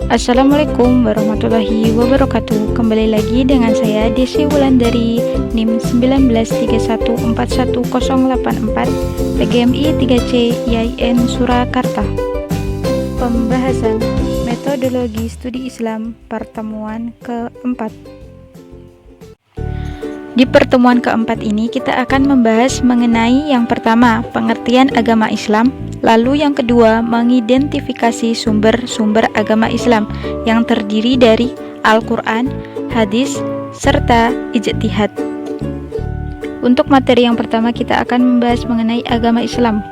Assalamualaikum warahmatullahi wabarakatuh. Kembali lagi dengan saya Desi Wulandari, NIM 1931411084, PGMI 3C IAIN Surakarta. Pembahasan metodologi studi Islam pertemuan keempat. Di pertemuan keempat ini kita akan membahas mengenai yang pertama, pengertian agama Islam, lalu yang kedua, mengidentifikasi sumber-sumber agama Islam yang terdiri dari Al-Quran, hadis, serta ijtihad. Untuk materi yang pertama kita akan membahas mengenai agama Islam.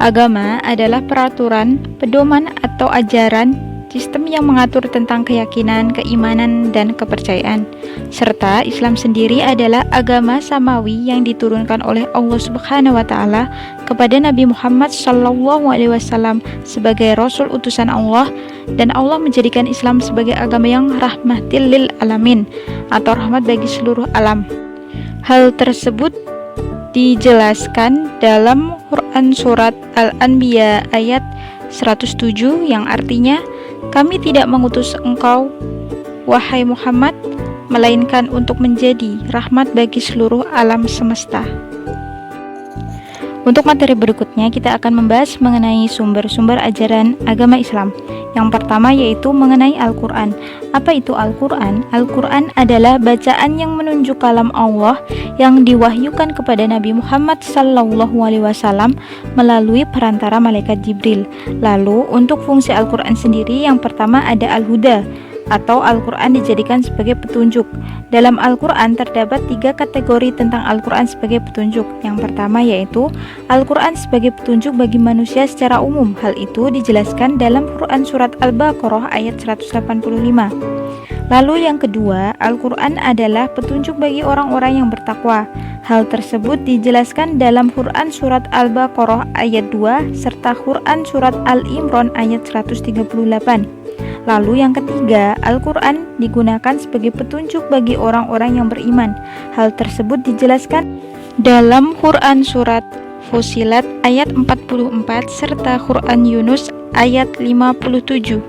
Agama adalah peraturan, pedoman atau ajaran, sistem yang mengatur tentang keyakinan, keimanan, dan kepercayaan. Serta Islam sendiri adalah agama samawi yang diturunkan oleh Allah Subhanahu wa taala kepada Nabi Muhammad SAW sebagai rasul utusan Allah, dan Allah menjadikan Islam sebagai agama yang rahmatil lil alamin atau rahmat bagi seluruh alam. Hal tersebut dijelaskan dalam Quran surat Al-Anbiya ayat 107 yang artinya, "Kami tidak mengutus engkau, wahai Muhammad, melainkan untuk menjadi rahmat bagi seluruh alam semesta." Untuk materi berikutnya kita akan membahas mengenai sumber-sumber ajaran agama Islam. Yang pertama yaitu mengenai Al-Quran. Apa itu Al-Quran? Al-Quran adalah bacaan yang menunjuk kalam Allah yang diwahyukan kepada Nabi Muhammad SAW melalui perantara malaikat Jibril. Lalu untuk fungsi Al-Quran sendiri yang pertama ada Al-Huda, atau Al-Quran dijadikan sebagai petunjuk. Dalam Al-Quran terdapat 3 kategori tentang Al-Quran sebagai petunjuk. Yang pertama yaitu Al-Quran sebagai petunjuk bagi manusia secara umum. Hal itu dijelaskan dalam Quran surat Al-Baqarah ayat 185. Lalu yang kedua, Al-Quran adalah petunjuk bagi orang-orang yang bertakwa. Hal tersebut dijelaskan dalam Quran surat Al-Baqarah ayat 2 serta Quran surat Al-Imran ayat 138. Lalu yang ketiga, Al-Quran digunakan sebagai petunjuk bagi orang-orang yang beriman. Hal tersebut dijelaskan dalam Quran surat Fussilat ayat 44 serta Quran Yunus ayat 57.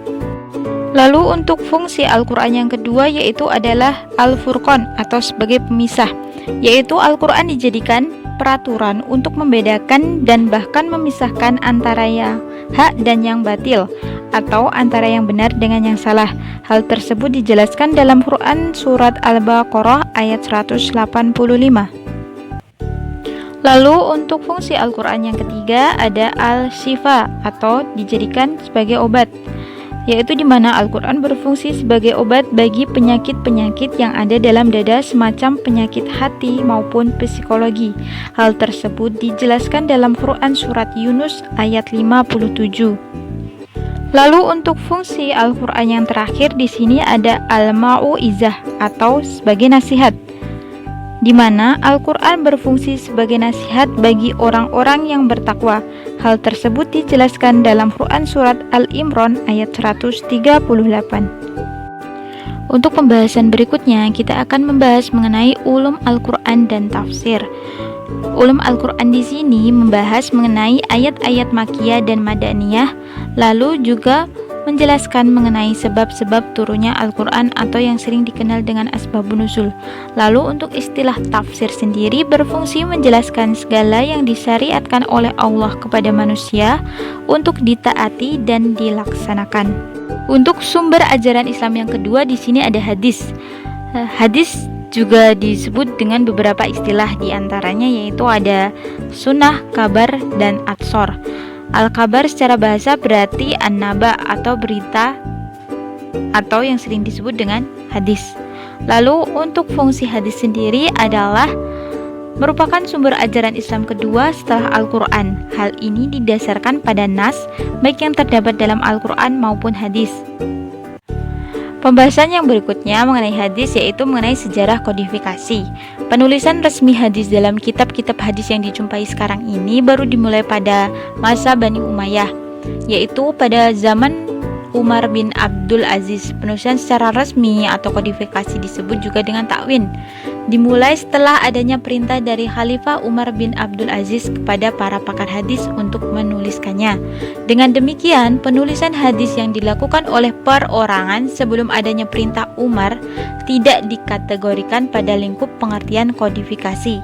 Lalu untuk fungsi Al-Quran yang kedua yaitu adalah Al-Furqan atau sebagai pemisah, yaitu Al-Quran dijadikan peraturan untuk membedakan dan bahkan memisahkan antara yang hak dan yang batil, atau antara yang benar dengan yang salah. Hal tersebut dijelaskan dalam Quran surat Al-Baqarah ayat 185. Lalu untuk fungsi Al-Quran yang ketiga ada Al-Shifa atau dijadikan sebagai obat, yaitu di mana Al-Quran berfungsi sebagai obat bagi penyakit-penyakit yang ada dalam dada semacam penyakit hati maupun psikologi. Hal tersebut dijelaskan dalam Quran surat Yunus ayat 57. Lalu untuk fungsi Al-Quran yang terakhir di sini ada Al-Mau'izah atau sebagai nasihat, di mana Al-Quran berfungsi sebagai nasihat bagi orang-orang yang bertakwa. Hal tersebut dijelaskan dalam Quran surat Al-Imran ayat 138. Untuk pembahasan berikutnya kita akan membahas mengenai ulum Al-Quran dan tafsir. Ulum Al-Quran di sini membahas mengenai ayat-ayat Makkiyah dan Madaniyah, lalu juga menjelaskan mengenai sebab-sebab turunnya Al-Quran atau yang sering dikenal dengan asbabun nuzul. Lalu untuk istilah tafsir sendiri berfungsi menjelaskan segala yang disyariatkan oleh Allah kepada manusia untuk ditaati dan dilaksanakan. Untuk sumber ajaran Islam yang kedua di sini ada hadis. Hadis juga disebut dengan beberapa istilah, diantaranya yaitu ada sunnah, kabar, dan atsor. Al-kabar secara bahasa berarti an-naba atau berita, atau yang sering disebut dengan hadis. Lalu untuk fungsi hadis sendiri adalah merupakan sumber ajaran Islam kedua setelah Al-Quran. Hal ini didasarkan pada nas baik yang terdapat dalam Al-Quran maupun hadis. Pembahasan yang berikutnya mengenai hadis yaitu mengenai sejarah kodifikasi. Penulisan resmi hadis dalam kitab-kitab hadis yang dijumpai sekarang ini baru dimulai pada masa Bani Umayyah, yaitu pada zaman Umar bin Abdul Aziz. Penulisan secara resmi atau kodifikasi disebut juga dengan takwin. Dimulai setelah adanya perintah dari Khalifah Umar bin Abdul Aziz kepada para pakar hadis untuk menuliskannya. Dengan demikian, penulisan hadis yang dilakukan oleh perorangan sebelum adanya perintah Umar tidak dikategorikan pada lingkup pengertian kodifikasi.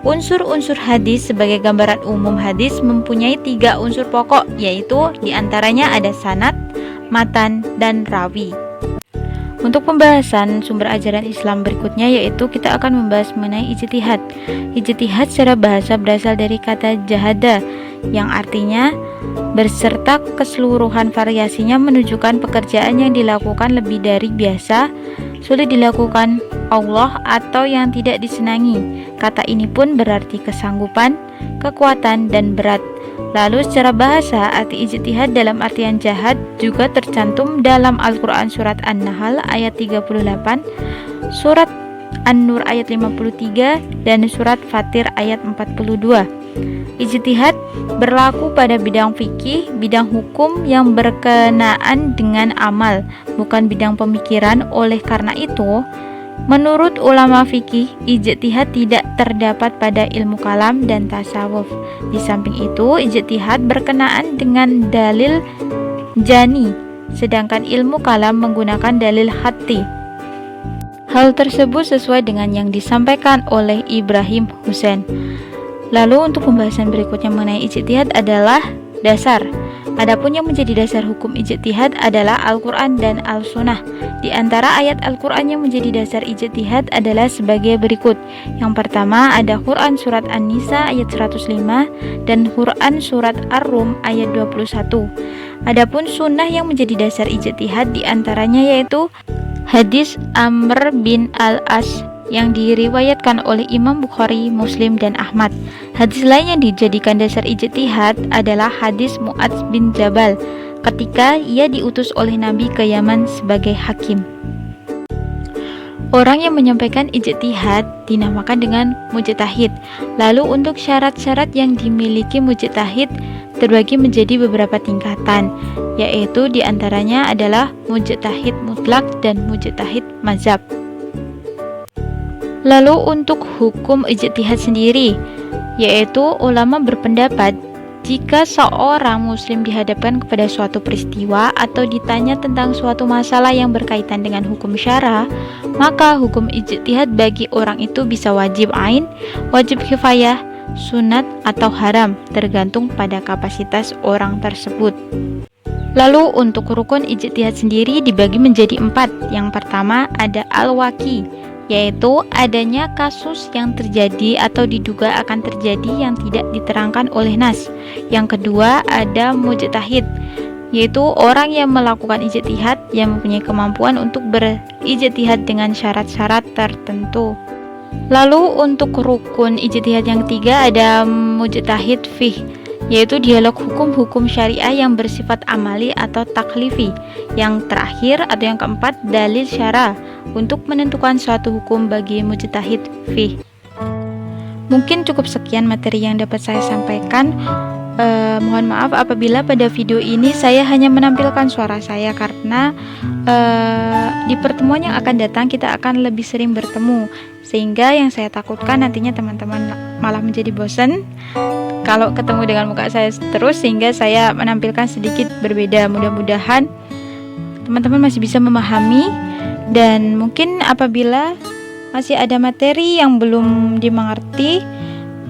Unsur-unsur hadis sebagai gambaran umum hadis mempunyai 3 unsur pokok, yaitu diantaranya ada sanad, matan, dan rawi. Untuk pembahasan sumber ajaran Islam berikutnya, yaitu kita akan membahas mengenai ijtihad. Ijtihad secara bahasa berasal dari kata jahada, yang artinya berserta keseluruhan variasinya menunjukkan pekerjaan yang dilakukan lebih dari biasa, sulit dilakukan Allah, atau yang tidak disenangi. Kata ini pun berarti kesanggupan, kekuatan, dan berat. Lalu secara bahasa, arti ijtihad dalam artian jahad juga tercantum dalam Al-Quran surat An-Nahl ayat 38, surat An-Nur ayat 53, dan surat Fatir ayat 42. Ijtihad berlaku pada bidang fikih, bidang hukum yang berkenaan dengan amal, bukan bidang pemikiran. Oleh karena itu, menurut ulama fikih, ijtihad tidak terdapat pada ilmu kalam dan tasawuf. Di samping itu, ijtihad berkenaan dengan dalil jani, sedangkan ilmu kalam menggunakan dalil hati. Hal tersebut sesuai dengan yang disampaikan oleh Ibrahim Hussein. Lalu untuk pembahasan berikutnya mengenai ijtihad adalah dasar. Adapun yang menjadi dasar hukum ijtihad adalah Al-Quran dan Al-Sunnah. Di antara ayat Al-Quran yang menjadi dasar ijtihad adalah sebagai berikut. Yang pertama ada Quran surat An-Nisa ayat 105 dan Quran surat Ar-Rum ayat 21. Adapun sunnah yang menjadi dasar ijtihad di antaranya yaitu hadis Amr bin Al-As yang diriwayatkan oleh Imam Bukhari, Muslim, dan Ahmad. Hadis lain yang dijadikan dasar ijtihad adalah hadis Mu'adz bin Jabal ketika ia diutus oleh Nabi ke Yaman sebagai hakim. Orang yang menyampaikan ijtihad dinamakan dengan mujtahid. Lalu untuk syarat-syarat yang dimiliki mujtahid terbagi menjadi beberapa tingkatan, yaitu diantaranya adalah mujtahid mutlak dan mujtahid mazhab. Lalu untuk hukum ijtihad sendiri, yaitu ulama berpendapat jika seorang muslim dihadapkan kepada suatu peristiwa atau ditanya tentang suatu masalah yang berkaitan dengan hukum syara, maka hukum ijtihad bagi orang itu bisa wajib ain, wajib kifayah, sunat, atau haram, tergantung pada kapasitas orang tersebut. Lalu untuk rukun ijtihad sendiri dibagi menjadi 4. Yang pertama ada al-waqi, yaitu adanya kasus yang terjadi atau diduga akan terjadi yang tidak diterangkan oleh nas. Yang kedua ada mujtahid, yaitu orang yang melakukan ijtihad yang mempunyai kemampuan untuk berijtihad dengan syarat-syarat tertentu. Lalu untuk rukun ijtihad yang ketiga ada mujtahid fih, yaitu dialog hukum-hukum syariah yang bersifat amali atau taklifi. Yang terakhir atau yang keempat dalil syara untuk menentukan suatu hukum bagi mujtahid fih. Mungkin cukup sekian materi yang dapat saya sampaikan. Mohon maaf apabila pada video ini saya hanya menampilkan suara saya karena di pertemuan yang akan datang kita akan lebih sering bertemu, sehingga yang saya takutkan nantinya teman-teman malah menjadi bosan kalau ketemu dengan muka saya terus, sehingga saya menampilkan sedikit berbeda. Mudah-mudahan teman-teman masih bisa memahami, dan mungkin apabila masih ada materi yang belum dimengerti,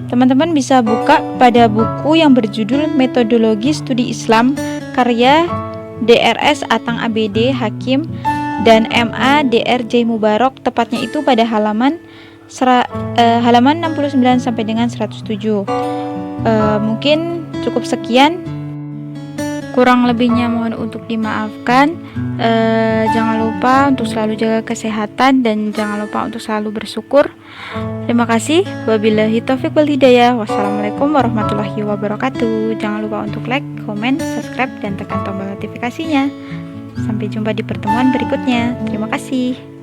teman-teman bisa buka pada buku yang berjudul Metodologi Studi Islam karya DRS Atang ABD Hakim dan MA DRJ Mubarok, tepatnya itu pada halaman 69 sampai dengan 107. Mungkin cukup sekian, kurang lebihnya mohon untuk dimaafkan. Jangan lupa untuk selalu jaga kesehatan dan jangan lupa untuk selalu bersyukur. Terima kasih. Wabillahi taufiq wal hidayah. Wassalamualaikum warahmatullahi wabarakatuh. Jangan lupa untuk like, komen, subscribe, dan tekan tombol notifikasinya. Sampai jumpa di pertemuan berikutnya. Terima kasih.